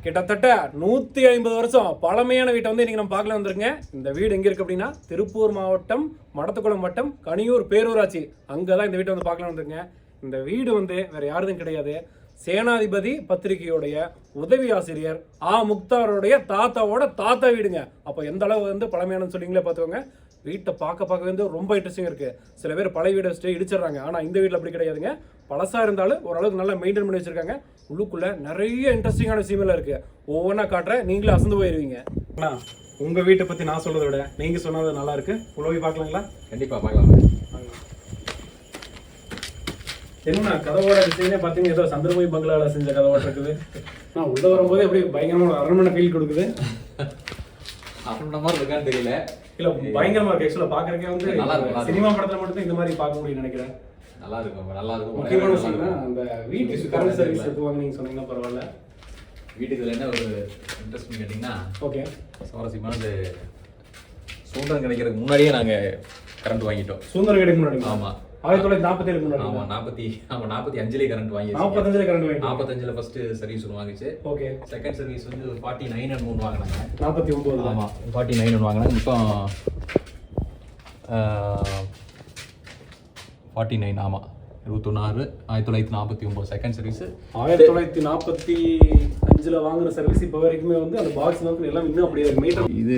கிட்டத்தட்ட 150 வருஷம் பழமையான வீட்டை வந்து இன்னைக்கு நம்ம பார்க்கல வந்திருங்க. இந்த வீடு எங்க இருக்கு அப்படின்னா திருப்பூர் மாவட்டம் மடத்துக்குளம் வட்டம் கனியூர் பேரூராட்சி, அங்கதான் இந்த வீட்டை வந்து பார்க்கலாம் வந்திருங்க. இந்த வீடு வந்து வேற யாரும் கிடையாது, சேனாதிபதி பத்திரிகையுடைய உதவி ஆசிரியர் முக்தாரோடைய தாத்தாவோட தாத்தா வீடுங்க. அப்போ எந்த அளவு வந்து பழமையானு சொல்லிங்களே பார்த்துக்கோங்க. வீட்டை பார்க்க வந்து ரொம்ப இன்ட்ரெஸ்டிங் இருக்கு. சில பேர் பழைய வீடை வச்சுட்டு இடிச்சிடறாங்க, ஆனால் இந்த வீட்டில் அப்படி கிடையாதுங்க. பழசா இருந்தாலும் ஓரளவுக்கு நல்லா மெயின்டைன் பண்ணி வச்சிருக்காங்க. உள்ளுக்குள்ள நிறைய இன்ட்ரெஸ்டிங்கான விஷயமெல்லாம் இருக்கு. ஒவ்வொன்றா காட்டுறேன், நீங்களே அசந்து போயிருவீங்க. உங்க வீட்டை பத்தி நான் சொல்றதை விட நீங்க சொன்னது நல்லா இருக்கு. உள்ள பார்க்கலாங்களா? கண்டிப்பா பார்க்கலாம். என்ன கதவோட டிசைனே பார்த்தீங்கன்னா ஏதோ சந்திரமுகி பங்களால செஞ்ச கதவோட இருக்குது. நான் உள்ள வரும்போது எப்படி பயங்கரமான அரண்மனை ஃபீல் கொடுக்குது. அரண்மனை மாதிரி இருக்கான்னு தெரியல, இல்ல பயங்கரமா இருக்கு. ஆக்சுவலா பாக்குறதுக்கே வந்து சினிமா படத்துல மட்டும் இந்த மாதிரி பார்க்க முடியும்னு நினைக்கிறேன். நல்லா இருக்கும், நல்லா இருக்கும். முக்கியமான விஷயம் அந்த வீட்டுக்கு கரண்ட் சர்வீஸ் எடுத்துவாங்க நீங்க சொன்னீங்கன்னா பரவாயில்ல. வீட்டுக்கு என்ன ஒரு இன்ட்ரெஸ்ட் கேட்டீங்கன்னா, ஓகே, சுவாரஸ்யமானது சுதந்திரம் கிடைக்கிறதுக்கு முன்னாடியே நாங்க கரண்ட் வாங்கிட்டோம். சுதந்திரம் கிடைக்கும் முன்னாடி? ஆமா, 1947 முன்னாடி. ஆமா, 45 கரண்ட் வாங்கி 45 கரண்ட் வாங்கி 45 ஃபர்ஸ்ட் சர்வீஸ் ஒன்று வாங்கிச்சு. ஓகே, செகண்ட் சர்வீஸ் வந்து 49 ஒன்று வாங்கினாங்க. 49. ஆமா, 49 ஒன்று வாங்கினாங்க. இப்போ 49 ஆமா 26 1949 செகண்ட் சர்வீஸ். 1945 வாங்குற சர்வீஸ் இப்போ வரைக்குமே வந்து அந்த பாக்ஸ் வந்து எல்லாம் இன்னும் அப்படியே மீட்டர். இது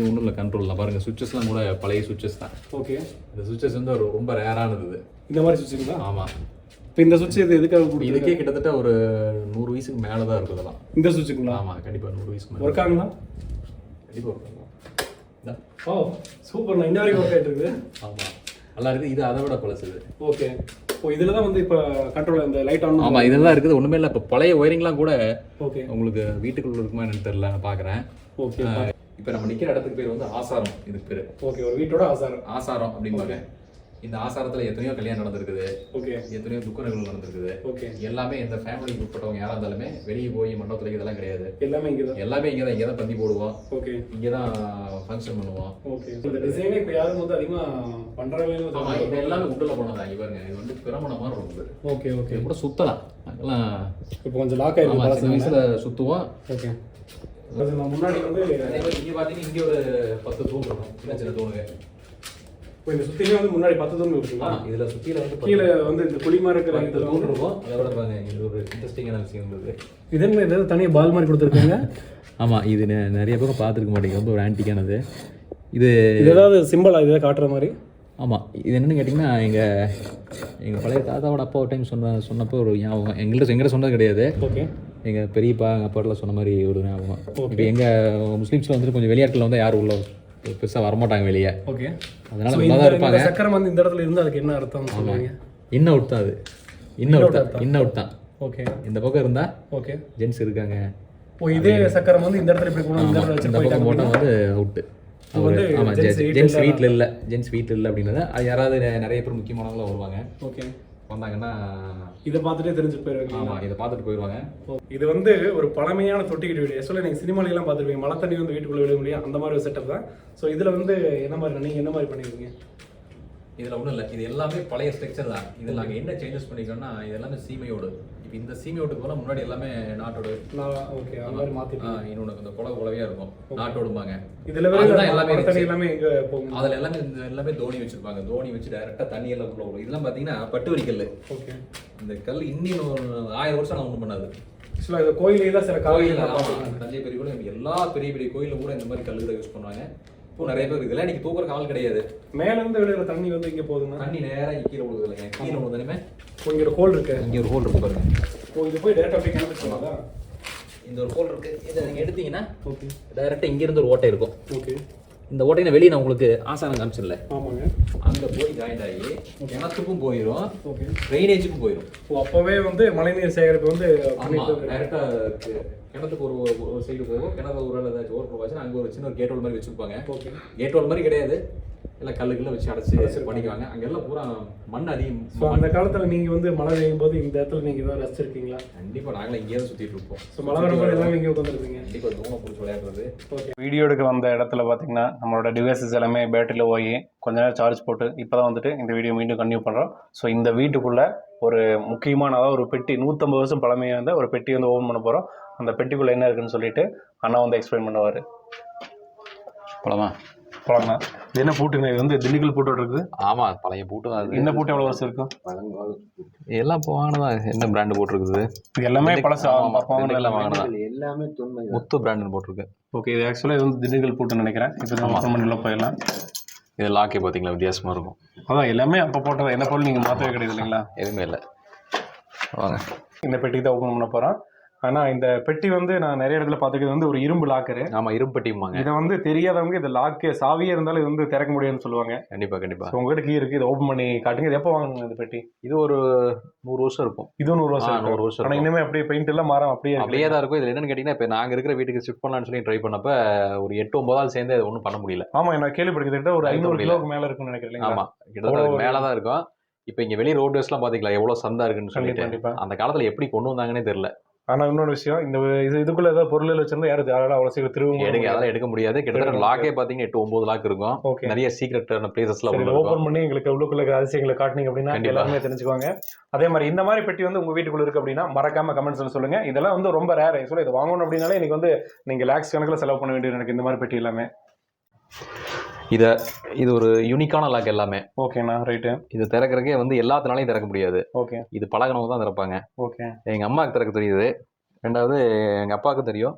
ஒன்றும் இல்லை, கண்ட்ரோல் தான் பாருங்க. சுவிச்சஸ்லாம் கூட பழைய சுவிச்சஸ் தான். ஓகே, இந்த சுவிச்சஸ் வந்து ரொம்ப ரேரானது. இந்த மாதிரி சுவிட்சுங்களா? ஆமா. இப்போ இந்த சுவிட்ச் இது எதுக்காக? இதுக்கே கிட்டத்தட்ட ஒரு 100 வயசுக்கு மேலே தான் இருக்குது இதெல்லாம். இந்த சுவிட்சுங்களா? ஆமா, கண்டிப்பா 100 வயசுக்கு மேலே. ஒர்க் ஆகுங்களா? கண்டிப்பா ஒர்க் ஆகும். ஓ சூப்பர், நான் இன்ன வரைக்கும் ஒர்க் ஆகிட்டு இருக்குது. ஆமா, நல்லா இருக்குது. இது அதை விட பழசுது. ஓகே, இப்போ இதில் தான் வந்து இப்போ கண்ட்ரோல் இந்த லைட் ஆன். ஆமா, இதெல்லாம் இருக்குது. ஒண்ணுமே இல்லை. இப்போ பழைய ஒயரிங்லாம் கூட ஓகே உங்களுக்கு வீட்டுக்குள்ள இருக்குமா என்னன்னு தெரியல, நான் பார்க்குறேன். ஓகே, இப்போ நம்ம நிற்கிற இடத்துக்கு பேர் வந்து ஆசாரம். இதுக்கு பேர் ஓகே, ஒரு வீட்டோட ஆசாரம் அப்படிம்பாங்க. இந்த ஆசாரத்தில் எத்தனையோ கல்யாணம் நடந்திருக்குது. ஓகே, எத்தனையோ துக்க நிகழ்வு நடந்திருக்குது. ஓகே, எல்லாமே இந்த ஃபேமிலிக்கு உட்பட்டவங்க யாரா இருந்தாலுமே வெளியே போய் மண்டபத்துல இதெல்லாம் கிடையாது. எல்லாமே இங்கே தான் பந்தி போடுவோம். ஓகே, இங்கே தான் ஃபங்க்ஷன் பண்ணுவோம். ஓகே, இந்த டிசைனே இப்போ யாரும் வந்து அதிகமாக பண்ணுறவே. ஆமா, இது எல்லாமே உள்ள போனதா. இவருங்க இது வந்து பிரமண மாதிரி இருக்குது. ஓகே, ஓகே, கூட சுத்தலாம். அதெல்லாம் இப்போ கொஞ்சம் லாக் ஆகிருக்கு. வயசுல சுத்துவோம். ஓகே, நான் முன்னாடி வந்து இங்கே பார்த்தீங்கன்னா இங்கே ஒரு 10 தூண் இருக்கும், சின்ன சின்ன தூணுங்க. இப்போ இந்த சுத்திலே வந்து முன்னாடி 10 தூண் இருக்குங்களா? இதுல சுத்தியில வந்து கீழே வந்து இந்த குழிமா இருக்கிற இந்த தூண் இருக்கும். அதோட பாருங்க, இது ஒரு இன்ட்ரெஸ்டிங்கான விஷயம் இருக்குது. இதன் ஏதாவது தனியாக பால் மாதிரி கொடுத்துருக்காங்க. ஆமா, இது நிறைய பேரும் பார்த்துருக்க மாட்டேங்க. ரொம்ப ஒரு ஆன்டிக்கானது. இது ஏதாவது சிம்பிளா இதை காட்டுற மாதிரி? ஆமாம், இது என்னென்னு கேட்டிங்கன்னா, எங்கள் பழைய தாத்தாவோட அப்பா ஒரு டைம் சொன்னப்போ ஒரு ஞாபகம். எங்கள்கிட்ட சொன்னது கிடையாது. ஓகே, எங்கள் பெரியப்பா எங்கள் அப்பாட்டெலாம் சொன்ன மாதிரி ஒரு ஞாபகம். இப்போ எங்கள் முஸ்லீம்ஸில் வந்துட்டு கொஞ்சம் வெளியாட்களில் வந்து யாரும் உள்ள பெருசாக வரமாட்டாங்க வெளியே. ஓகே, அதனால நல்லா தான் இருப்பாங்க. சக்கரம் வந்து இந்த இடத்துல இருந்து அதுக்கு என்ன அர்த்தம் சொல்லுவாங்க? இன் அவுட் தான். அது இன் அவுட் தான். ஓகே, இந்த பக்கம் இருந்தால் ஓகே ஜென்ஸ் இருக்காங்க. ஓ, இதே சக்கரம் வந்து இந்த இடத்துல இப்படி போனால் இந்த இடத்துல இந்த பக்கம் போட்டால் வந்து அவுட்டு. ஆமாம், ஜென்ஸ் வீட்டில் இல்லை அப்படின்னது. அது யாராவது நிறைய பேர் முக்கியமானவங்களாம் வருவாங்க. ஓகே, வந்தாங்கன்னா இதை பார்த்துட்டே தெரிஞ்சு போயிருவாங்க. ஆமாம், இதை பார்த்துட்டு போயிடுவாங்க. இது வந்து ஒரு பழமையான தொட்டிக்கிட்டு வீடு. ஆக்சுவலாக நீங்கள் சினிமாலெலாம் பார்த்துருப்பீங்க, மழை தண்ணி வந்து வீட்டுக்குள்ளே விட முடியும், அந்த மாதிரி ஒரு செட்டப் தான். ஸோ இதில் வந்து என்ன மாதிரி நீங்கள் என்ன மாதிரி பண்ணியிருக்கீங்க? இதில் ஒன்றும் இல்லை, இது எல்லாமே பழைய ஸ்ட்ரக்சர் தான். இதில் நாங்கள் என்ன சேஞ்சஸ் பண்ணிக்கிறோம்னா, இது எல்லாமே சீமையோடு. இப்போ இந்த சீமையோட்டுக்கு போனால் முன்னாடி எல்லாமே நாட்டோடு. ஓகே, அந்த மாதிரி மாற்றி இன்னொன்று இந்த குலவையாக இருக்கும், நாட்டோடும்பாங்க. இதில் எல்லாமே எல்லாமே எங்கே போகும்? அதில் எல்லாமே தோனி வச்சுருப்பாங்க. தோனி வச்சு டைரெக்டாக தண்ணி எல்லாம் உள்ள வரும். இதெல்லாம் பார்த்தீங்கன்னா பட்டுவரி கல். ஓகே, இந்த கல் இன்னும் 1000 வருஷம் நான் ஒன்றும் பண்ணாது. ஆக்சுவலாக இது கோயிலே தான் சில கோயில், தஞ்சை பெரிய கோயில், எல்லா பெரிய கோயிலும் கூட இந்த மாதிரி கல் தான் யூஸ் பண்ணுவாங்க. இப்போ நிறைய பேர் இதெல்லாம் இன்னைக்கு தூக்குற கால் கிடையாது. மேலேருந்து விழுகிற தண்ணி வந்து இங்கே போகுதுங்க. தண்ணி நேராக கீழே விழுகுது இல்லைங்க, கீழே விழுந்தாலுமே இங்கே ஒரு ஹோல் இருக்கு. இங்கே ஒரு ஹோல் இருக்கு பாருங்க. ஓ, இது போய் டேரக்டாக போய் கிணத்து சொன்னாதா? இந்த ஒரு ஹோல் இருக்கு. இதை நீங்கள் எடுத்தீங்கன்னா ஓகே, டைரெக்டாக இங்கேருந்து ஒரு ஓட்டை இருக்கும். ஓகே, இந்த ஓட்டையை வெளியே நான் உங்களுக்கு ஆசாரம் காமிச்சிடல. ஆமாங்க, அங்கே போய் ஜாயிண்ட் ஆகி கிணத்துக்கும் போயிடும், ஓகே, ட்ரைனேஜுக்கும் போயிடும். ஓ, அப்போவே வந்து மழைநீர் சேகரிப்பு வந்து டைரெக்டாக கிணத்துக்கு ஒரு சைடு போகும். கிணறு ஒரு ஏதாச்சும் ஓவர் போகாச்சு அங்கே ஒரு சின்ன ஒரு கேட் ஹோல் மாதிரி வச்சுருப்பாங்க. ஓகே, கேட் ஹோல் மாதிரி கிடையாது, எல்லாம் கல்லுக்குள்ள வச்சு அடைச்சு பண்ணிக்குவாங்க. அங்கெல்லாம் பூரா மண் அதிகம். அந்த காலத்தில் நீங்கள் வந்து மழை பெய்யும் போது இந்த இடத்துல நீங்கள் தான் ரசிச்சிருக்கீங்களா? கண்டிப்பாக நாங்களும் இங்கேயே தான் சுற்றிட்டு இருப்போம். ஸோ மழை வரும்போது எல்லாமே இங்கே உட்காந்துருப்பீங்க. கண்டிப்பாக தூணை பிடிச்சி விளையாடுறது. ஓகே, வீடியோ எடுக்க வந்த இடத்துல பார்த்தீங்கன்னா நம்மளோட டிவைசஸ் எல்லாமே பேட்டரியில் போய் கொஞ்ச நேரம் சார்ஜ் போட்டு இப்போ தான் வந்துட்டு இந்த வீடியோ மீண்டும் கன்டினியூ பண்ணுறோம். ஸோ இந்த வீட்டுக்குள்ளே ஒரு முக்கியமான, அதாவது ஒரு பெட்டி 150 வருஷம் பழமையாக இருந்த ஒரு பெட்டி வந்து ஓப்பன் பண்ண போகிறோம். அந்த பெட்டிக்குள்ள என்ன இருக்குன்னு சொல்லிட்டு அண்ணா வந்து எக்ஸ்பிளைன் பண்ணுவாரு. போலாமா? போலாங்கண்ணா. இது என்ன பூட்டுங்க? இது வந்து திண்டுக்கல் பூட்டு இருக்குது. ஆமா, பழைய பூட்டு தான் அது. இந்த பூட்டு எவ்வளவு வருஷம் இருக்கும்? எல்லாம் வாங்கினதா. என்ன பிராண்ட் போட்டிருக்குது? இது எல்லாமே பழசு. எல்லாம் வாங்கினதா. எல்லாமே முத்து பிராண்ட் போட்டிருக்கு. ஓகே, இது ஆக்சுவலாக இது வந்து திண்டுக்கல் பூட்டுன்னு நினைக்கிறேன். இப்போ நம்ம ஓப்பன் பண்ணி போயிடலாம். இது லாக்கே பார்த்தீங்களா வித்தியாசமாக இருக்கும். அதான் எல்லாமே அப்போ போட்டது. என்ன பொருள் நீங்கள் மாற்றவே கிடையாது இல்லைங்களா? எதுவுமே இல்லை. வாங்க, இந்த பெட்டி தான் ஓப்பன் பண்ண போகிறோம். ஆனால் இந்த பெட்டி வந்து நான் நிறைய இடத்துல பார்த்துக்கிறது வந்து ஒரு இரும்பு லாக்கரு. ஆமாம், இரும்பு பெட்டிம்பாங்க. இதை வந்து தெரியாதவங்க இது லாக்கு சாவியே இருந்தாலும் இது வந்து திறக்க முடியும்னு சொல்லுவாங்க. கண்டிப்பாக கண்டிப்பாக. உங்ககிட்ட கீ இருக்குது, இதை ஓப்பன் பண்ணி காட்டுங்க. இது எப்போ வாங்கணுங்க இந்த பெட்டி? இது ஒரு 100 வருஷம் இருக்கும். இதுவும் 100 வருஷம். 100 வருஷம். ஆனால் இன்னுமே அப்படியே பெயிண்ட் எல்லாம் மாறும், அப்படியே தான் இருக்கும். இதில் என்னன்னு கேட்டிங்கன்னா, இப்போ நாங்கள் இருக்கிற வீட்டுக்கு ஷிஃப்ட் பண்ணலான்னு சொல்லி ட்ரை பண்ணப்போ ஒரு 8-9 ஆள் சேர்ந்து அது ஒன்றும் பண்ண முடியல. ஆமாம், நான் கேள்விப்பட்டிருக்கிட்ட ஒரு 500 கிலோவுக்கு மேலே இருக்கும்னு நினைக்கிறேன். ஆமாம், கிட்டத்தட்ட மேலே தான் இருக்கும். இப்போ இங்கே வெளியே ரோட் வேஸ்லாம் பார்த்தீங்களா எவ்வளோ சந்தா இருக்குன்னு சொல்லிட்டு. அந்த காலத்தில் எப்படி கொண்டு வந்தாங்கன்னே தெரியல. ஆனால் இன்னொரு விஷயம், இந்த இதுக்குள்ள ஏதாவது பொருள் வச்சிருந்தா யாரும் அவ்வளோ சீக்கிரம் திரும்ப அதெல்லாம் எடுக்க முடியாது. கிட்டத்தட்ட லாக்கே பார்த்தீங்கன்னா 8-9 லாக் இருக்கும். நிறைய சீக்ரெட்டான பிளேசஸ்லாம் ஓப்பன் பண்ணி எங்களுக்கு உள்ளுக்குள்ள அதிசயங்களை காட்டினீங்க அப்படின்னா எல்லாருமே தெரிஞ்சுக்குவாங்க. அதே மாதிரி இந்த மாதிரி பெட்டி வந்து உங்க வீட்டுக்குள்ள இருக்கு அப்படின்னா மறக்காம கமெண்ட்ஸ்ல சொல்லுங்க. இதெல்லாம் வந்து ரொம்ப ரேர். ஆக்சுவலாக இது வாங்கணும் அப்படின்னாலே இன்னைக்கு வந்து நீங்க லேக்ஸ் கணக்கில் செலவு பண்ண வேண்டியது எனக்கு இந்த மாதிரி பெட்டி எல்லாமே. இது ஒரு யூனிக்கான லாக் எல்லாமே. ஓகேண்ணா, ரைட்டு. இது திறக்கிறக்கே வந்து எல்லாத்தினாலையும் திறக்க முடியாது. ஓகே, இது பழகினவங்க தான் திறப்பாங்க. ஓகே, எங்கள் அம்மாவுக்கு திறக்க தெரியுது. ரெண்டாவது எங்கள் அப்பாவுக்கு தெரியும்.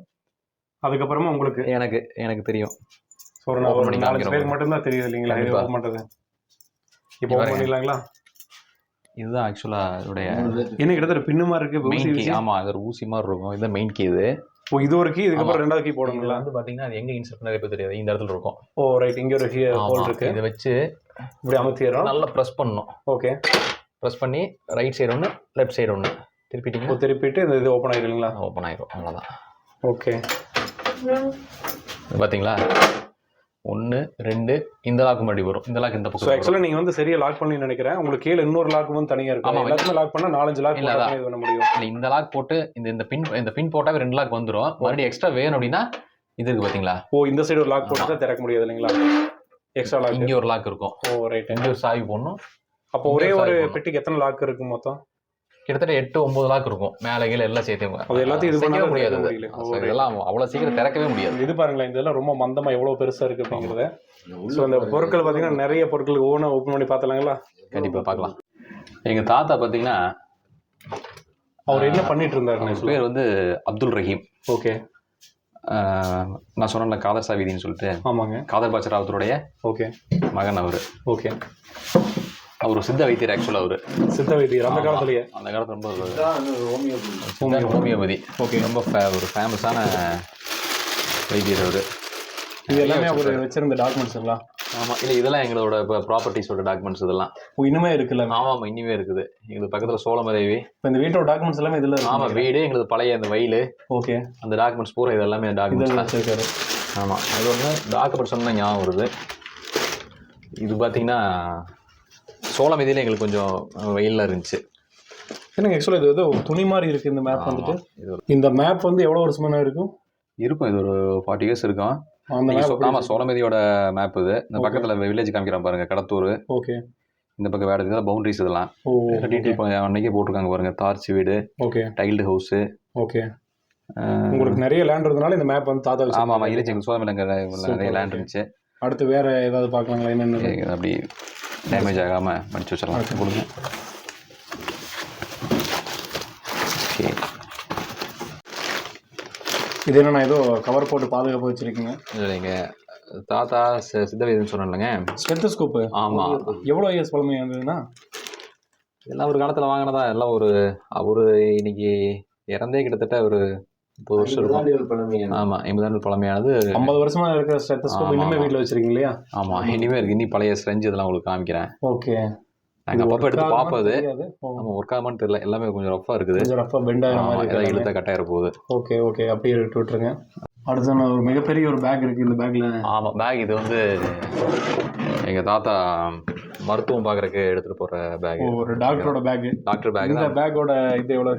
அதுக்கப்புறமா உங்களுக்கு எனக்கு தெரியும். ஒரு 4 பேருக்கு மட்டும்தான் தெரியுது இல்லைங்களா இது ஓப்பன் பண்ணுறது. இப்போ ஓப்பன் பண்ணிடலாங்களா? இதுதான் ஆக்சுவலா இதோடைய என்ன கிட்டத்தட்ட பின்னு மாதிரி இருக்கு. Main key. ஆமா, அது ஒரு ஊசி மாதிரி இருக்கும். இதுதான் மெயின் கீ. இது இது ஒரு கீ. இதுக்கப்புறம் ரெண்டாவது கீ போடணுங்களா? வந்து பாத்தீங்கன்னா அது எங்க இன்சர்ட் நிறைய பேர் தெரியாது. இந்த இடத்துல இருக்கும். ஓ ரைட், இங்க ஒரு ஹோல் இருக்கு. இதை வச்சு இப்படி அமுத்திடுறோம். நல்லா ப்ரெஸ் பண்ணணும். ஓகே, ப்ரெஸ் பண்ணி ரைட் சைடு ஒன்று, லெஃப்ட் சைடு ஒன்று திருப்பிட்டீங்க. திருப்பிட்டு இந்த இது ஓப்பன் ஆயிருங்களா? ஓப்பன் ஆயிரும், அவ்வளோதான். ஓகே, பார்த்தீங்களா? 1 2 இந்த லாக் முன்னாடி வரும். இந்த லாக் இந்த பக்கம். ஆக்சுவலாக நீங்கள் வந்து சரியாக லாக் பண்ணி நினைக்கிறேன். உங்களுக்கு கீழே இன்னொரு லாக் வந்து தனியாக இருக்கும். ஆமாம், எல்லாத்துமே லாக் பண்ணால் 4-5 லாக் பண்ண முடியும். இல்லை, இந்த லாக் போட்டு இந்த பின் போட்டாவே 2 லாக் வந்துடும். மறுபடியும் எக்ஸ்ட்ரா வேணும் அப்படின்னா இது இருக்கு பார்த்தீங்களா? ஓ, இந்த சைடு ஒரு லாக் போட்டு தான் திறக்க முடியாது இல்லைங்களா? எக்ஸ்ட்ரா லாக் இங்கே ஒரு லாக் இருக்கும். ஓ ரைட், இங்கே ஒரு சாவி போடணும். அப்போ ஒரே ஒரு பெட்டிக்கு எத்தனை லாக் இருக்கும் மொத்தம்? கிட்டத்தட்ட 8-9 லாக் இருக்கும். மேலே கீழே எல்லாம் சேர்த்து அது எல்லாத்தையும் இது பண்ண முடியாது. இதெல்லாம் அவ்வளோ சீக்கிரம் திறக்கவே முடியாது. இது பாருங்களேன், இதெல்லாம் ரொம்ப மந்தமா எவ்வளவு பெருசா இருக்கு அப்படிங்கிறத. ஸோ அந்த பொருட்கள் பார்த்தீங்கன்னா நிறைய பொருட்கள் ஒவ்வொன்றும் ஓப்பன் பண்ணி பார்த்தலாங்களா? கண்டிப்பாக பார்க்கலாம். எங்கள் தாத்தா பார்த்தீங்கன்னா அவர் என்ன பண்ணிட்டு இருந்தாரு? பேர் வந்து அப்துல் ரஹீம். ஓகே, நான் சொன்னேன்ல காதர் சாவிதின்னு சொல்லிட்டு. ஆமாங்க, காதர் பாட்சா ராவத்தருடைய ஓகே மகன் அவர். ஓகே, அவர் சித்த வைத்தியர். ஆக்சுவலாக அவர் சித்த வைத்தியர் அந்த காலத்துலயே. அந்த காலத்துல ரொம்ப ஹோமியோபதி. ஓகே, ரொம்ப ஒரு ஃபேமஸான வைத்தியர் அவர். இது எல்லாமே அவர் வச்சிருந்த டாக்குமெண்ட்ஸுங்களா? ஆமாம், இல்லை இதெல்லாம் எங்களோட இப்போ ப்ராப்பர்ட்டிஸோட டாக்குமெண்ட்ஸ் இதெல்லாம். இன்னுமே இருக்குல்ல? ஆமாம், இன்னுமே இருக்குது. எங்களுக்கு பக்கத்தில் சோளமதேவி. இப்போ இந்த வீட்டோட டாக்குமெண்ட்ஸ் எல்லாமே இதில்? ஆமாம், வீடு எங்களுக்கு பழைய அந்த வயல். ஓகே, அந்த டாக்குமெண்ட்ஸ் பூரா இது எல்லாமே டாக்குமெண்ட்ஸ் வச்சிருக்காரு. ஆமாம், அது ஒன்று டாக்குமெண்ட்ஸ் சொன்னால் ஞாபகம் வருது. இது பார்த்தீங்கன்னா சோளம் இதில் எங்களுக்கு கொஞ்சம் வெயிலில் இருந்துச்சு. எனக்கு ஆக்சுவலாக இது ஏதோ துணி மாதிரி இருக்குது இந்த மேப் வந்துட்டு. இந்த மேப் வந்து எவ்வளோ வருஷமான இருக்கும்? இது ஒரு 40 இயர்ஸ் இருக்கும். ஆமாம், சோளமதியோட மேப் இது. இந்த பக்கத்தில் வில்லேஜ் காமிக்கிறான் பாருங்க, கடத்தூர். ஓகே, இந்த பக்கம் வேறு இதெல்லாம் பவுண்டரிஸ் இதெல்லாம் டீட்டெயில் அன்னைக்கே போட்டிருக்காங்க பாருங்க. தார்ச்சி வீடு, ஓகே, டைல்டு ஹவுஸு. ஓகே, உங்களுக்கு நிறைய லேண்ட் இருந்தனால இந்த மேப் வந்து தாத்தா. ஆமாம் ஆமாம், இருந்துச்சு. எங்கள் சோளமேல நிறைய லேண்ட் இருந்துச்சு. அடுத்து வேறு ஏதாவது பார்க்கலாங்களா? என்னென்ன அப்படி டேமேஜ் ஆகாமல் மடிச்சு வச்சிடலாம். கொடுங்க. ஓகே, இது என்ன ஏதோ கவர் போட்டு பாதுகாப்பு வச்சிருக்கீங்க? இல்லை, எங்கள் தாத்தா சித்தவைதுன்னு சொன்னேன்லங்க. ஸ்டெத்தோஸ்கோப்பு. ஆமாம், எவ்வளோ இயர்ஸ் பழமை இருந்ததுன்னா? எல்லாம் ஒரு காலத்தில் வாங்கினதா. எல்லாம் அவர் இன்னைக்கு இறந்தே கிட்டத்தட்ட ஒரு 30 வருஷம் இருக்கும். ஆமாம், 80 ஆண்டு பழமையானது. 50 வருஷமா இருக்கிற ஸ்டெத்தோஸ்கோப் இன்னுமே வீட்டில் வச்சிருக்கீங்க இல்லையா? ஆமாம், இனிமே இருக்கு. இன்னி பழைய ஸ்ட்ரெஞ்ச் இதெல்லாம் உங்களுக்கு காமிக்கிறேன். ஓகே, நாங்கள் அப்பப்போ எடுத்து பார்ப்பது. நம்ம ஒர்க் ஆகாமான்னு தெரியல. எல்லாமே கொஞ்சம் ரஃபாக இருக்குது. கொஞ்சம் ரஃபாக பெண்ட் ஆகிற மாதிரி ஏதாவது இழுத்தா கட்டாயிர போகுது. ஓகே ஓகே, அப்படியே விட்டு விட்டுருங்க. அடுத்து ஒரு மிகப்பெரிய ஒரு பேக் இருக்குது இந்த பேக்கில். ஆமாம், பேக். இது வந்து எங்கள் தாத்தா மருத்துவம் பார்க்குறக்கு எடுத்துகிட்டு போகிற பேக். ஒரு டாக்டரோட பேக். Doctor back. இந்த பேக்கோட இது எவ்வளோ?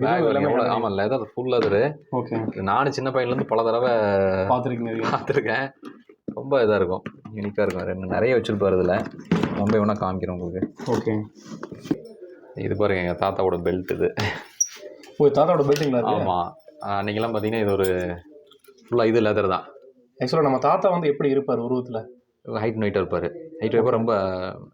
ஆமாம், லெதர், ஃபுல் லெதரு. ஓகே, நானும் சின்ன பையன்லேருந்து பல தடவை பார்த்துருக்கேன். ரொம்ப இதாக இருக்கும், யூனிக்காக இருக்கும். நிறைய வச்சுருப்பார் இதில். ரொம்ப வேணா காமிக்கிறேன் உங்களுக்கு. ஓகே, இது பாருங்க எங்கள் தாத்தாவோட பெல்ட். இது தாத்தாவோட பெல்ட்டுங்களா? ஆமாம், அன்றைக்கெல்லாம் பார்த்தீங்கன்னா இது ஒரு ஃபுல்லாக இது லெதர் தான். ஆக்சுவலாக நம்ம தாத்தா வந்து எப்படி இருப்பார் உருவத்தில்? ஹைட் நைட்டாக இருப்பார். ஹைட் வைப்பார். ரொம்ப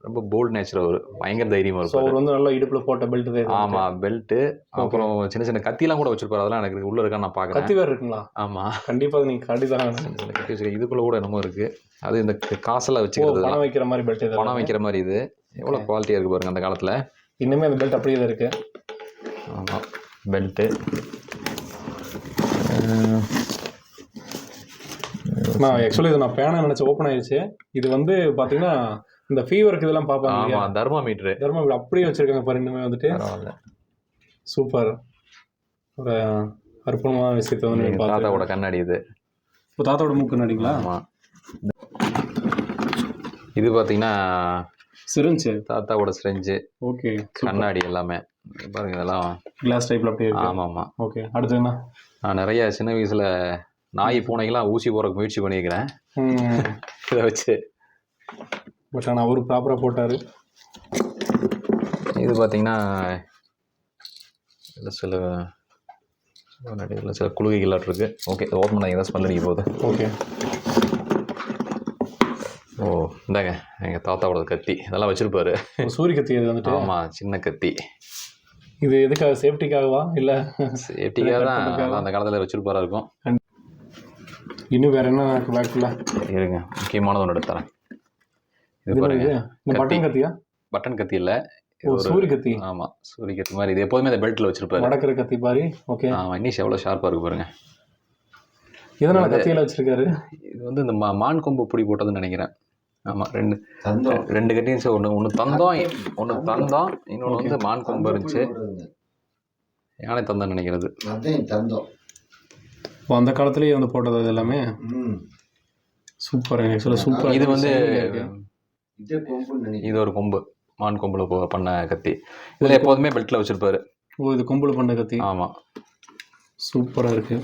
ரொம்ப போல்ட் நேச்சர் அவர். பயங்கர தைரியமாக ஸோ இருப்பார். அவர் வந்து நல்லா இடுப்பில் போட்ட பெல்ட் தான். ஆமாம், பெல்ட்டு. அப்புறம் சின்ன சின்ன கத்திலாம் கூட வச்சிருப்பாரு. அதெல்லாம் எனக்கு உள்ளே இருக்கான்னு நான் பார்க்குறேன். கத்தி வேறு இருக்குங்களா? ஆமாம், கண்டிப்பாக நீங்கள் காட்டி தான் சின்ன சின்ன கத்தி வச்சுருக்கேன். இதுக்குள்ளே கூட என்னமோ இருக்குது. அது இந்த காசெல்லாம் வச்சுக்கிறது. பணம் வைக்கிற மாதிரி பெல்ட். பணம் வைக்கிற மாதிரி. இது எவ்வளோ குவாலிட்டியாக இருக்குது பாருங்கள் அந்த காலத்தில். இன்னுமே அந்த பெல்ட் அப்படியே தான் இருக்குது. ஆமாம், பெல்ட்டு. நான் ஆக்சுவலி இது நான் பேனா நினச்சி ஓப்பன் ஆயிடுச்சு. இது வந்து பார்த்தீங்கன்னா இந்த ஃபீவருக்கு இதெல்லாம் பார்ப்பாங்க. ஆமாம், தெர்மாமீட்டர் அப்படியே வச்சுருக்காங்க பாரு. இன்னுமே வந்துட்டு சூப்பர். ஒரு அற்புதமான விஷயத்தை வந்து தாத்தாவோட கண்ணாடி. இது இப்போ தாத்தாவோட மூக்கு கண்ணாடிங்களா? ஆமாம். இது பார்த்தீங்கன்னா சிரிஞ்சு, தாத்தாவோட சிரிஞ்சு. ஓகே. கண்ணாடி எல்லாமே பாருங்க. இதெல்லாம் கிளாஸ் டைப்பில் அப்படியே இருக்கு. ஆமாம் ஆமாம். ஓகே. அடுத்துங்கண்ணா, நான் நிறைய சின்ன வயசில் நாய் பூனைக்கெல்லாம் ஊசி போகிறக்கு முயற்சி பண்ணியிருக்கிறேன் இதை வச்சு. பட் ஆனால் அவரு ப்ராப்பராக போட்டார். இது பார்த்தீங்கன்னா இல்லை சில சில குழுகைகளாக இருக்குது. ஓகே, ஓப்பன் பண்ணாங்க தான் ஸ்மெல் அடிக்க போகுது. ஓகே. ஓ, இந்தாங்க எங்கள் தாத்தாவோட கத்தி. இதெல்லாம் வச்சுருப்பாரு. சூரிய கத்தி அது வந்துட்டு. ஆமாம், சின்ன கத்தி. இது எதுக்காக? சேஃப்டிக்காகவா இல்லை? சேஃப்டிக்காக தான் அந்த காலத்தில் வச்சுருப்பாரா இருக்கும். இன்னும் வேறு என்ன பேக்குள்ள இருங்க, முக்கியமானது ஒன்று எடுத்துறேன். இது பாருங்க, பட்டன் கத்தியா? பட்டன் கத்தி இல்லை, சூரிய கத்தி. ஆமாம், சூரிய கத்தி மாதிரி. இது எப்போதுமே அந்த பெல்ட்டில் வச்சுருப்பாரு. மடக்கிற கத்தி பாரு. ஓகே. ஆமாம், இன்னிஷ் எவ்வளோ ஷார்ப்பாக இருக்குது பாருங்க. எதனால் கத்தியில் வச்சுருக்காரு? இது வந்து இந்த மான் கொம்பு பிடி போட்டதுன்னு நினைக்கிறேன். ஆமாம், ரெண்டு கட்டியும் சார். ஒன்று தந்தோம், இன்னொன்று வந்து மான் கொம்பு இருந்துச்சு. யானை தந்தம் நினைக்கிறது. இப்போ அந்த காலத்துலேயே வந்து போட்டது அது எல்லாமே. சூப்பர். சூப்பர். இது வந்து இது ஒரு கொம்பு, மான் கொம்புல பண்ண கத்தி. இதில் எப்போதுமே பெல்ட்டில் வச்சுருப்பாரு. ஓ, இது கொம்புல பண்ண கத்தி. ஆமாம், சூப்பராக இருக்குது.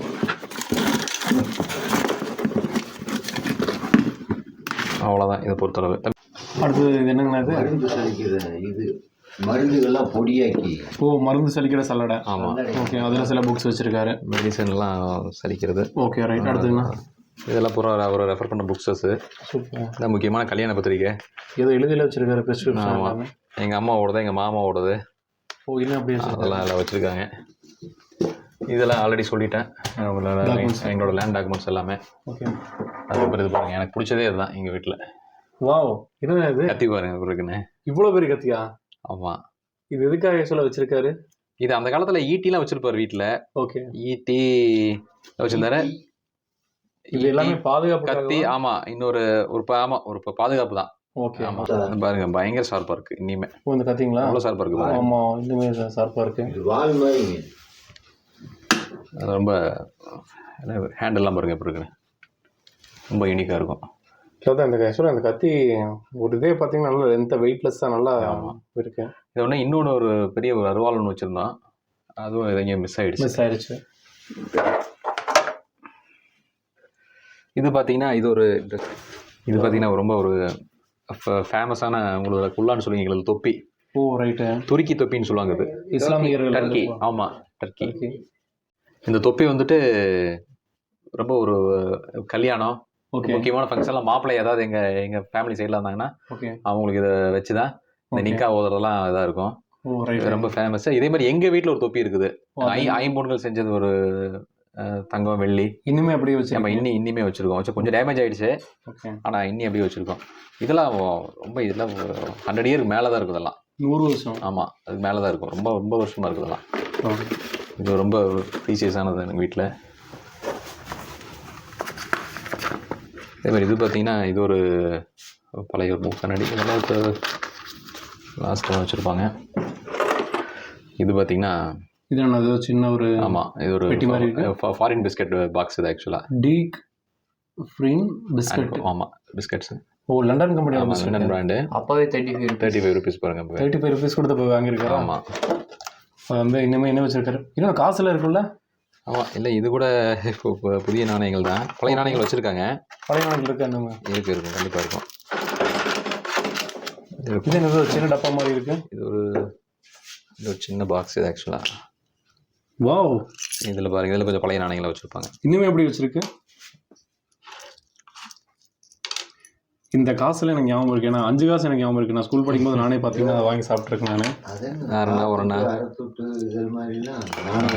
அவ்வளோதான் இதை பொறுத்தளவு. அடுத்தது இது என்னங்கண்ணா? இது மருந்து சலிக்கிற இது மருந்துகள்லாம் பொடியாக்கி. ஓ, மருந்து சலிக்கிற சல்லடை. ஆமாம். ஓகே. அதில் சில புக்ஸ் வச்சுருக்காரு. மெடிசன்லாம் சலிக்கிறது. Okay, right. அடுத்துங்கண்ணா? இதெல்லாம் பூரா அவர் ரெஃபர் பண்ண புக்ஸஸ்ஸு. சூப்பர். இதான் முக்கியமான கல்யாண பத்திரிக்கை. ஏதோ எழுதியில் வச்சுருக்காரு ப்ரிஸ்கிரிப்ஷன். ஆமாம், எங்கள் அம்மாவோடது, எங்கள் மாமாவோடது. ஓ, இன்னும் அப்படியே அதெல்லாம் எல்லாம் வச்சுருக்காங்க. இதெல்லாம் ஆல்ரெடி சொல்லிட்டேன். எங்களோட லேண்ட் டாக்குமெண்ட்ஸ் எல்லாமே. ஓகே. அதுக்கப்புறம் இது பாருங்கள், எனக்கு பிடிச்சதே இதுதான் எங்கள் வீட்டில். வாவ், என்ன இது? கத்தி பாருங்க இருக்குன்னு. இவ்வளோ பெரிய கத்தியா? ஆமாம். இது எதுக்காக சொல்ல வச்சிருக்காரு? இது அந்த காலத்தில் ஈட்டிலாம் வச்சிருப்பாரு வீட்டில். ஓகே. ஈட்டி வச்சிருந்தாரு. இது எல்லாமே பாதுகாப்பு கத்தி. ஆமாம், இன்னொரு ஒரு பாதுகாப்பு தான். ஓகே. ஆமாம், பாருங்க பயங்கர ஷார்ப்பாக இருக்குது இனிமே. ஓ, இந்த கத்திங்களா? அவ்வளோ ஷார்ப்பாக இருக்குது பாருங்க. ஆமாம், இன்னுமே ஷார்ப்பாக இருக்குது. வால் மாதிரி அது ரொம்ப ஹேண்டெல்லாம் பாருங்க எப்படி இருக்குன்னு. ரொம்ப யூனிக்காக இருக்கும். அதான் இந்த ஆக்சுவலாக அந்த கத்தி ஒரு இதே பார்த்தீங்கன்னா நல்லா லென்த்தாக வெயிட்லெஸ்ஸாக நல்லா இருக்கு. இது ஒன்று இன்னொன்று ஒரு பெரிய ஒரு அருவாள் ஒன்று வச்சுருந்தோம். அதுவும் எங்கே மிஸ் ஆயிடுச்சு. இது பார்த்தீங்கன்னா இது பார்த்தீங்கன்னா ரொம்ப ஒரு ஃபேமஸான உங்களோட குல்லான்னு சொல்லுவீங்க தொப்பி. ஓ, ரைட்டு. துருக்கி தொப்பின்னு சொல்லுவாங்க. இது இஸ்லாமியர்கள். டர்க்கி. ஆமாம், டர்க்கி. இந்த தொப்பி வந்துட்டு ரொம்ப ஒரு கல்யாணம், முக்கியமான ஃபங்க்ஷன்லாம் மாப்பிள்ளை ஏதாவது எங்கள் ஃபேமிலி சைடில் இருந்தாங்கன்னா அவங்களுக்கு இதை வச்சு தான் இந்த நிக்கா ஓதுறதெல்லாம் இதாக இருக்கும். ரொம்ப ஃபேமஸ். இதே மாதிரி எங்கள் வீட்டில் ஒரு தொப்பி இருக்குது. ஐம்பொன்கள் செஞ்சது ஒரு தங்கம் வெள்ளி. இன்னுமே அப்படியே வச்சு நம்ம இன்னிமே வச்சுருக்கோம். கொஞ்சம் டேமேஜ் ஆகிடுச்சு, ஆனால் இன்னி அப்படியே வச்சுருக்கோம். இதெல்லாம் ரொம்ப 100 இயருக்கு மேலே தான் இருக்கும். இதெல்லாம் 100 வருஷம். ஆமாம், அதுக்கு மேலே தான் இருக்கும். ரொம்ப வருஷமாக இருக்குது இதெல்லாம். இது ரொம்ப ப்ரீசியஸானது எங்கள் வீட்டில். அதே மாதிரி இது பார்த்தீங்கன்னா இது ஒரு பழைய ஒரு கண்ணாடி. இதெல்லாம் இப்போ லாஸ்ட்டாக வச்சுருப்பாங்க. இது பார்த்தீங்கன்னா இது சின்ன ஒரு. ஆமாம், இது ஒரு ஃபாரின் பிஸ்கட் பாக்ஸ். இது ஆக்சுவலாக டீக் ஃப்ரீன் பிஸ்கட். ஆமாம், பிஸ்கட்ஸு. ஓ, லண்டன் கம்பெனி. London brand. அப்போவே 35 ருபீஸ் பாருங்க. 35 ருபீஸ் கொடுத்து போய் வாங்கியிருக்காரு. ஆமாம், வந்து இன்னுமே என்ன வச்சுருக்காரு? இன்னும் காசுல இருக்குல்ல? ஆமாம், இல்லை இது கூட இப்போ புதிய நாணயங்கள் தான். பழைய நாணயங்கள் வச்சுருக்காங்க. பழைய நாணயங்கள் இருக்கு. அந்த இருக்கும், கண்டிப்பாக இருக்கும். இது என்னது சின்ன டப்பா மாதிரி இருக்குது? இது ஒரு சின்ன பாக்ஸ். இது ஆக்சுவலாக வாவ். இதில் பாருங்கள், இதில் கொஞ்சம் பழைய நாணயங்களை வச்சுருப்பாங்க. இன்னுமே எப்படி வச்சுருக்கு? இந்த காசுல எனக்கு ஞாபகம் இருக்கு. ஏன்னா 5 காசு எனக்கு ஞாபகம் இருக்கு. நான் ஸ்கூல் படிக்கும்போது நானே பார்த்தீங்கன்னா அதை வாங்கி சாப்பிட்ருக்கேன். நான் ஒரு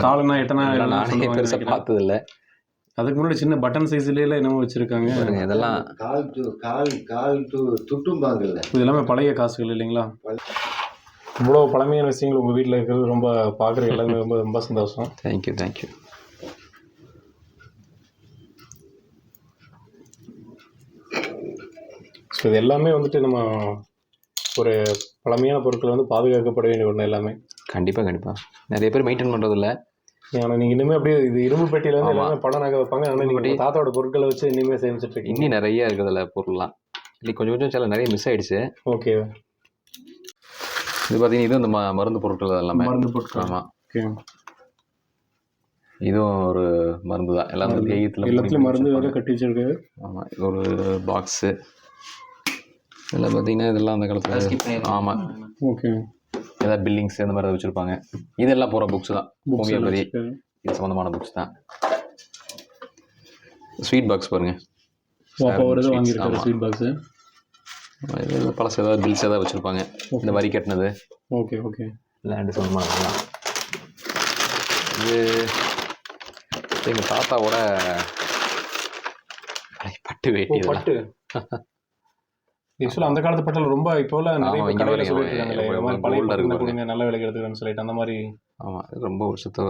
காலனா எட்டனா நானே பெருசாக பார்த்ததில்லை. அதுக்கு முன்னாடி சின்ன பட்டன் சைஸ்ல என்னமோ வச்சிருக்காங்க. இதெல்லாம் துட்டும்பாங்கல்ல, இது எல்லாமே பழைய காசுகள் இல்லைங்களா? இவ்வளோ பழமையான விஷயங்கள் உங்கள் வீட்டில் இருக்கிறது ரொம்ப பார்க்குற எல்லாமே ரொம்ப ரொம்ப சந்தோஷம். Thank you thank you. ஸோ இது எல்லாமே வந்துட்டு நம்ம ஒரு பழமையான பொருட்கள் வந்து பாதுகாக்கப்பட வேண்டிய ஒன்று எல்லாமே. கண்டிப்பாக நிறைய பேர் மெயின்டைன் பண்ணுறதில்ல. ஆனால் நீங்கள் இன்னுமே அப்படியே இது இரும்பு பெட்டியில் வந்து எல்லாமே படம் நகை வைப்பாங்க. ஆனால் நீங்கள் தாத்தாவோட பொருட்களை வச்சு இன்னுமே சேமிச்சுட்டு இருக்கீங்க. இன்னும் நிறைய இருக்குதுல்ல பொருள்லாம். இன்னைக்கு கொஞ்சம் சில நிறைய மிஸ் ஆகிடுச்சு. ஓகே. இது பார்த்தீங்கன்னா இது இந்த மருந்து பொருட்கள் எல்லாமே. மருந்து பொருட்கள். ஆமாம். ஓகே. இதுவும் ஒரு மருந்து தான். எல்லாத்துலேயும் மருந்து வேறு கட்டி வச்சிருக்கு. ஆமாம். இது ஒரு பாக்ஸு. இதில் பார்த்தீங்கன்னா இதெல்லாம் அந்த காலத்தில். ஆமாம். ஓகே. ஏதாவது பில்லிங்ஸ் அந்த மாதிரி வச்சுருப்பாங்க. இதெல்லாம் போகிற புக்ஸ் தான். ஹோமியோபதி இது சம்மந்தமான புக்ஸ் தான். ஸ்வீட் பாக்ஸ் பாருங்கள். வாங்கியிருக்காரு ஸ்வீட் பாக்ஸு. இது பழசு ஏதாவது பில்ஸ் ஏதாவது வச்சுருப்பாங்க. இந்த வரி கட்டினது. Okay okay. லேண்டு சம்மந்தமானதுலாம். இது எங்கள் தாத்தாவோட பட்டு வேட்டி. பட்டு ஆக்சுவலாக அந்த காலத்து பட்டில் ரொம்ப இப்போலாம் நிறைய கடையில் சொல்லிட்டு இருக்காங்களே, பழைய நல்ல விலைக்கு எடுத்துக்கணும்னு சொல்லிட்டு அந்த மாதிரி. ஆமாம், ரொம்ப வருஷத்தை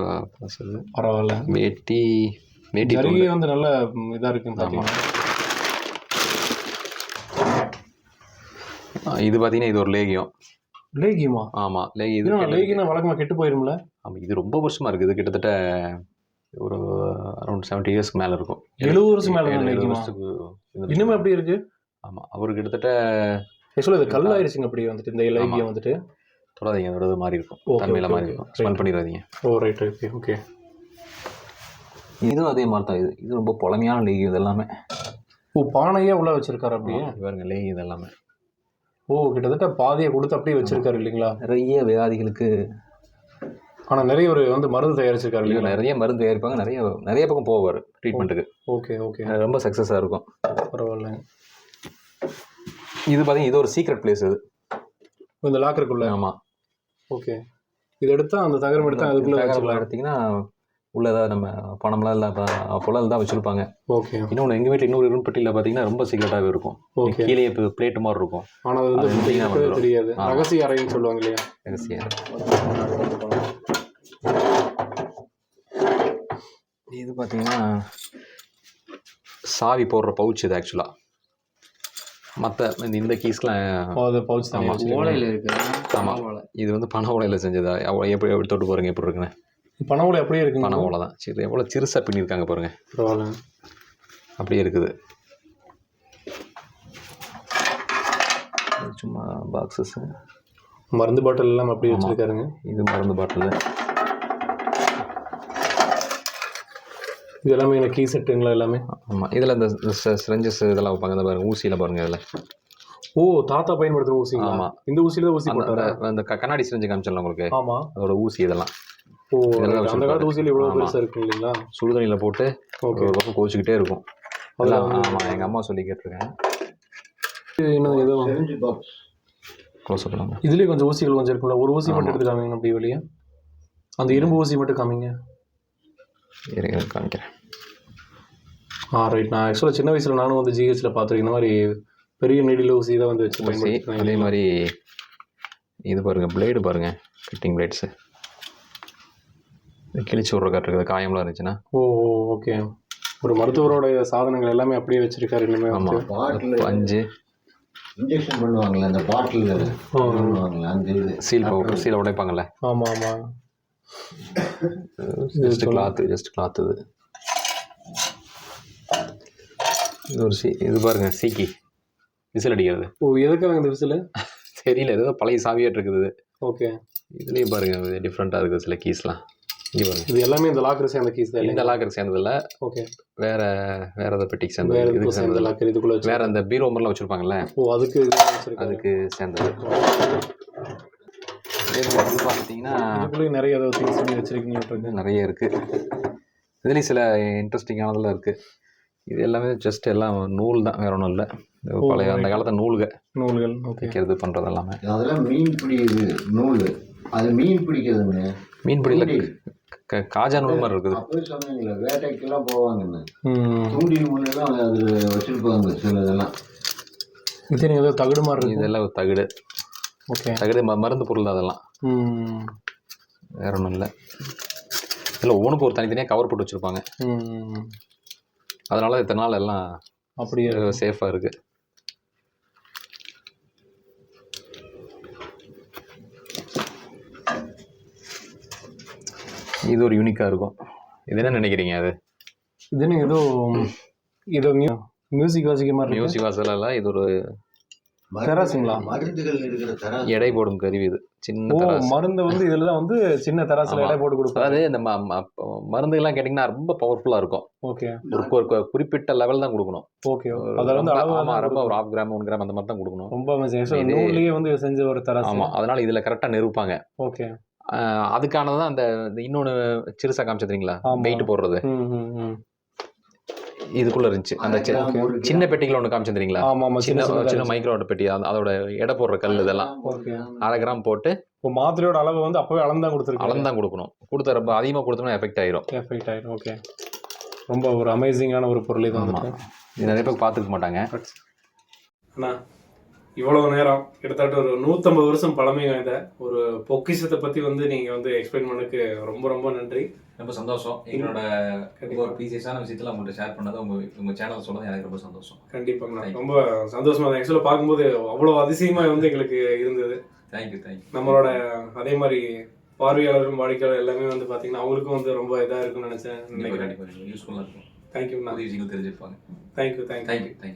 பரவாயில்ல. வேட்டி நிறைய வந்து நல்ல இதாக இருக்குன்னு பார்த்தீங்கன்னா. இது பார்த்தீங்கன்னா இது ஒரு லேகியம். லேகியமா? ஆமாம், லேகியம் வழக்கமாக கெட்டு போயிரும்ல. ஆமாம், இது ரொம்ப வருஷமாக இருக்குது. இது கிட்டத்தட்ட ஒரு அரௌண்ட் 70 இயர்ஸ்க்கு மேலே இருக்கும். 70 வருஷம் மேலே லேகியத்துக்கு இன்னுமே அப்படி இருக்குது. ஆமாம், அவர் கிட்டத்தட்ட ஆக்சுவலாக இது கல்லாயிருச்சுங்க. அப்படி வந்துட்டு இந்த லேகியம் வந்துட்டு தொடாதீங்க, அதோட மாதிரி இருக்கும், தன்மையில மாதிரி இருக்கும். ஸ்மெல் பண்ணிடாதீங்க. ஓ ரைட். Okay okay. இதுவும் அதே மாதிரி தான். இது ரொம்ப பழமையான லேகியம். இது எல்லாமே. ஓ, பானையே உள்ள வச்சிருக்காரு அப்படியே பாருங்க. லேகியம் இது எல்லாமே. ஓ, கிட்டத்தட்ட பாதியை கொடுத்து அப்படியே வச்சிருக்காரு இல்லைங்களா? நிறைய வியாதிகளுக்கு. ஆனால் நிறைய ஒரு வந்து மருந்து தயாரிச்சிருக்காரு இல்லையா? நிறைய மருந்து தயாரிப்பாங்க. நிறைய பக்கம் போவார் ட்ரீட்மெண்ட்டுக்கு. Okay okay. ரொம்ப சக்ஸஸாக இருக்கும். பரவாயில்ல. இது பார்த்தீங்கன்னா இது ஒரு சீக்ரெட் பிளேஸ். இது இந்த லாக்கருக்குள்ள. ஆமாம். ஓகே. இது எடுத்தால் அந்த தகரம் எடுத்தால் அதுக்குள்ளே எடுத்திங்கன்னா உள்ள ஏதாவது நம்ம பணம்லாம் இல்லை பொருள் தான் வச்சுருப்பாங்க. ஓகே. இன்னொன்று எங்கள் வீட்டில் இன்னொரு இரும்பு பெட்டியில் பார்த்தீங்கன்னா ரொம்ப சீக்ரெட்டாகவே இருக்கும். ஓகே. கீழே இப்போ பிளேட் மாதிரி இருக்கும். ஆனால் அது வந்து தெரியாது. ரகசிய அறைன்னு சொல்லுவாங்க இல்லையா? ரகசிய. இது பார்த்தீங்கன்னா சாவி போடுற பவுச். இது ஆக்சுவலாக மற்ற இந்த கீஸ்லாம் பவுச் தான் ஓலையில் இருக்குது. ஆமாம், இது வந்து பண ஓலையில் செஞ்சதா. எப்படி தொட்டு பாருங்க எப்படி இருக்குன்னு. பண ஓலை அப்படியே இருக்குது. பண ஓலை தான். சரி, எவ்வளோ சிறுசாக பின்னிருக்காங்க பாருங்க. பரவாயில்ல. அப்படியே இருக்குது. சும்மா பாக்ஸஸ், மருந்து பாட்டில் எல்லாம் அப்படியே வச்சுருக்காருங்க. இது மருந்து பாட்டில். இது எல்லாமே எனக்கு கீ செட்டுங்களா எல்லாமே? ஆமாம். இதில் இந்த ஸ்ட்ரெஞ்சஸ் இதெல்லாம் வைப்பாங்க. இந்த பாருங்க, ஊசியில் பாருங்கள் இதில். ஓ, தாத்தா பயன்படுத்துகிற ஊசி. ஆமாம், இந்த ஊசியில் தான் ஊசி போட்டாரு. அந்த கண்ணாடி ஸ்ட்ரெஞ்சு காமிச்சல உங்களுக்கு. ஆமாம், அதோட ஊசி இதெல்லாம். ஓ, அந்த காலத்து ஊசியில் இவ்வளோ பெருசாக இருக்கு இல்லைங்களா? சுடுதண்ணியில் போட்டு ஒரு பக்கம் கோச்சிக்கிட்டே இருக்கும். அதெல்லாம் ஆமாம், எங்கள் அம்மா சொல்லி கேட்டிருக்கேன். இன்னும் எதுவும் க்ளோஸ் பண்ணலாம். இதுலேயும் கொஞ்சம் ஊசிகள் கொஞ்சம் இருக்குல்ல. ஒரு ஊசி மட்டும் எடுத்து காமிங்க அப்படி வெளியே. அந்த இரும்பு ஊசி மட்டும் காமிங்க. காமிக்கிறேன். ரைட். நான் ஆக்சுவலாக சின்ன வயசில் நானும் வந்து ஜிஹெச்சில் பார்த்துருக்கேன். இந்த மாதிரி பெரிய நீடில் ஊசி தான் வந்து வச்சு பயன்படுத்தி. அதே மாதிரி இது பாருங்கள், பிளேடு பாருங்கள், கட்டிங் பிளேட்ஸு. கிழிச்சு விட்ற காட்டுறது காயம்லாம் இருந்துச்சுன்னா. ஓ ஓகே. ஒரு மருத்துவரோட சாதனங்கள் எல்லாமே அப்படியே வச்சிருக்காரு. இனிமே ஆமாம், பஞ்சு இன்ஜெக்ஷன் பண்ணுவாங்கள்ல, அந்த பாட்டில் பண்ணுவாங்கள்ல, அந்த இது சீலை உடைப்பாங்கள்ல. ஆமாம் ஆமாம். ஜஸ்ட் கிளாத்து இது. இது ஒரு இது பாருங்க, சீக்கி விசில் அடிக்கிறது. ஓ, எதுக்காக இந்த விசில் தெரியல. ஏதோ பழைய சாவியாட்டு இருக்குது. ஓகே. இதுலேயும் பாருங்க டிஃப்ரெண்ட்டாக இருக்குது சில கீஸ்லாம். இங்கே பாருங்க, இது எல்லாமே இந்த லாக்கர் சேர்ந்த கீஸ் தான். இந்த லாக்கர் சேர்ந்ததில்ல. ஓகே. வேற எதாவது பெட்டிக்கு சேர்ந்தது. இதுக்கு சேர்ந்தது லாக்கர் இதுக்குள்ள வேற அந்த பீரோ மாதிரிலாம் வச்சுருப்பாங்கல்ல. ஓ, அதுக்கு சேர்ந்தது. இது பார்த்தீங்கன்னா இதுக்குள்ளேயும் நிறைய ஏதோ திங்ஸ் பண்ணி வச்சுருக்கீங்க. நிறைய இருக்குது. இதுலேயும் சில இன்ட்ரெஸ்டிங்கானதெல்லாம் இருக்குது. இது எல்லாமே ஜஸ்ட் எல்லாம் நூல் தான், வேற ஒன்றும் இல்லை. பழைய அந்த காலத்து நூல்கள் வைக்கிறது பண்ணுறது எல்லாமே. அதெல்லாம் மீன் பிடிக்குது நூல், அது மீன் பிடிக்கிறதுங்க. மீன் பிடிக்கல காஜா நூல் மாதிரி இருக்குது. அப்பவே சொன்னீங்களே வேட்டைக்கெல்லாம் போவாங்கன்னு, தூண்டில் முன்னெல்லாம் அது வச்சுருப்பாங்க சில இதெல்லாம். இது ஏதோ தகடு மாதிரி இருக்குது. இதெல்லாம் தகடு. ஓகே, தகடு மருந்து பொருள் தான் அதெல்லாம், வேற ஒன்றும் இல்லை. இல்லை ஒவ்வொன்றுக்கு ஒரு தனித்தனியாக கவர் போட்டு வச்சுருப்பாங்க. அதனால இத்தனை நாள் எல்லாம் அப்படியே சேஃபாக இருக்குது. இது ஒரு யூனிக்காக இருக்கும். இது என்ன நினைக்கிறீங்க? அது இதுன்னு ஏதோ மியூசிக் வாசிக்க மாதிரி. மியூசிக் வாசலாம். இது ஒரு தராசுங்களா? மருந்துகள் இருக்கிற தராசு, எடை போடும் கருவி. இது சின்ன தராசு. மருந்து வந்து இதில் தான் வந்து சின்ன தராசுல எடை போட்டு கொடுக்கும். அதாவது இந்த மருந்துகள்லாம் கேட்டிங்கன்னா ரொம்ப பவர்ஃபுல்லாக இருக்கும். ஓகே, ஒரு குறிப்பிட்ட லெவல் தான் கொடுக்கணும். ஓகே, அதில் வந்து ரொம்ப ஒரு 1/2 கிராம் 1 கிராம் அந்த மாதிரி தான் கொடுக்கணும். ரொம்ப நூல்லையே வந்து செஞ்ச ஒரு தராசு. ஆமாம், அதனால இதில் கரெக்டாக நிறுப்பாங்க. ஓகே, அதுக்கானதான் அந்த இன்னொன்று சிறுசா காமிச்சிருந்தீங்களா வெயிட் போடுறது, இதுக்குள்ள இருந்துச்சு. அந்த சின்ன பெட்டிகள் ஒன்று காமிச்சிருந்தீங்களா? சின்ன மைக்ரோட பெட்டி, அதோட எடை போடுற கல். இதெல்லாம் 1/2 கிராம் போட்டு மாத்திரையோட அளவு வந்து அப்பவே அளந்தான் கொடுக்கணும். கொடுத்த ரொம்ப அதிகமாக கொடுத்தோம்னா எஃபெக்ட் ஆயிரும். ஓகே, ரொம்ப ஒரு அமேசிங்கான ஒரு பொருள் இது. இது நிறைய பேர் பார்த்துக்க மாட்டாங்க. அண்ணா, இவ்வளவு நேரம் கிட்டத்தட்ட ஒரு 150 வருஷம் பழமை வாய்ந்த ஒரு பொக்கிஷத்தை பற்றி வந்து நீங்கள் வந்து எக்ஸ்பிளைன் பண்ணதுக்கு ரொம்ப ரொம்ப நன்றி. ரொம்ப சந்தோஷம். எங்களோட ஒரு ப்ரீசியஸான விஷயத்தில் உங்கள்கிட்ட ஷேர் பண்ணது உங்கள் சேனல் சொல்ல எனக்கு ரொம்ப சந்தோஷம். கண்டிப்பாங்கண்ணா, ரொம்ப சந்தோஷமா. ஆக்சுவலாக பார்க்கும்போது அவ்வளோ அதிசயமாக வந்து எங்களுக்கு இருந்தது. தேங்க்யூ. நம்மளோட அதே மாதிரி பார்வையாளர்கள் வாடிக்கையாளர் எல்லாமே வந்து பார்த்தீங்கன்னா அவங்களுக்கும் வந்து ரொம்ப இதாக இருக்கும்னு நினச்சேன். யூஸ்ஃபுல்லாக இருக்கும். தேங்க்யூண்ணா. விஷயங்கள் தெரிஞ்சிருப்பாங்க. தேங்க்யூ.